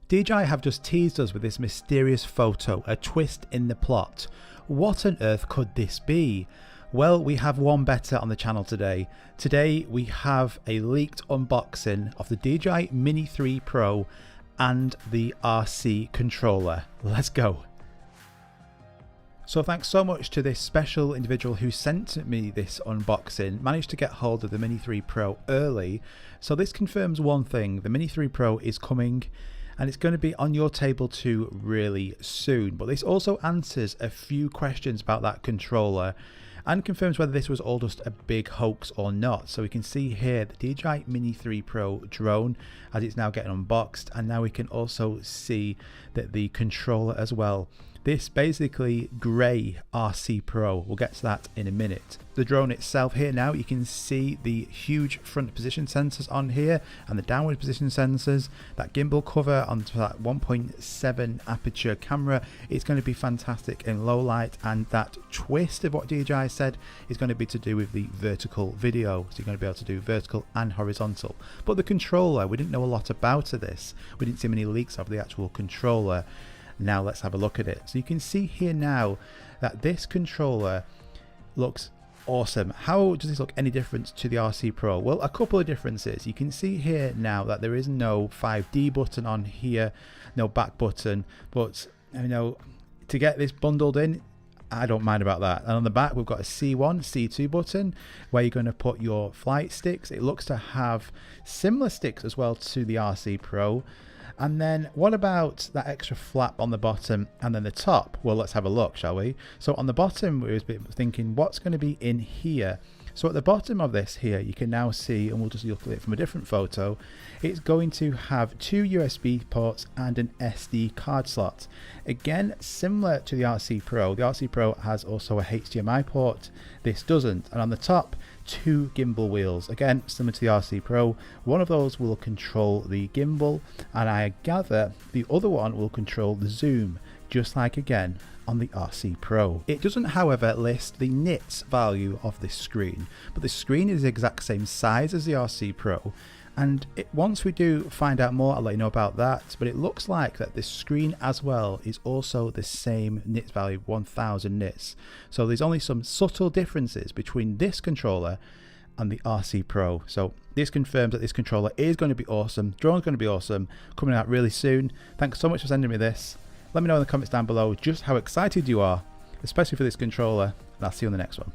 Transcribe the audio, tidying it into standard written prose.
DJI have just teased us with this mysterious photo, a twist in the plot. What on earth could this be? Well, we have one better on the channel today. Today we have a leaked unboxing of the DJI Mini 3 Pro and the RC controller. Let's go. So thanks so much to this special individual who sent me this unboxing. Managed to get hold of the Mini 3 Pro early. So this confirms one thing, the Mini 3 Pro is coming and it's going to be on your table too really soon. But this also answers a few questions about that controller and confirms whether this was all just a big hoax or not. So we can see here the DJI Mini 3 Pro drone as it's now getting unboxed, and now we can also see that the controller as well. This basically grey RC Pro, we'll get to that in a minute. The drone itself here now, you can see the huge front position sensors on here and the downward position sensors, that gimbal cover onto that 1.7 aperture camera. It's going to be fantastic in low light, and that twist of what DJI said is going to be to do with the vertical video. So you're going to be able to do vertical and horizontal. But the controller, we didn't know a lot about this. We didn't see many leaks of the actual controller. Now let's have a look at it. So you can see here now that this controller looks awesome. How does this look any different to the RC Pro? Well, a couple of differences. You can see here now that there is no 5D button on here, no back button, but you know, to get this bundled in, I don't mind about that. And on the back we've got a C1, C2 button where you're going to put your flight sticks. It looks to have similar sticks as well to the RC Pro. And then what about that extra flap on the bottom and then the top? Well, let's have a look, shall we? So on the bottom, we was thinking what's going to be in here. So at the bottom of this here, you can now see, and we'll just look at it from a different photo, it's going to have two USB ports and an SD card slot. Again, similar to the RC Pro. The RC Pro has also a HDMI port. This doesn't. And on the top, two gimbal wheels. Again, similar to the RC Pro. One of those will control the gimbal, and I gather the other one will control the zoom, just like again on the RC Pro. It doesn't, however, list the nits value of this screen, but the screen is the exact same size as the RC Pro. And once we do find out more, I'll let you know about that. But it looks like that this screen as well is also the same nits value, 1000 nits. So there's only some subtle differences between this controller and the RC Pro. So this confirms that this controller is going to be awesome. Drone's going to be awesome, coming out really soon. Thanks so much for sending me this. Let me know in the comments down below just how excited you are, especially for this controller, and I'll see you on the next one.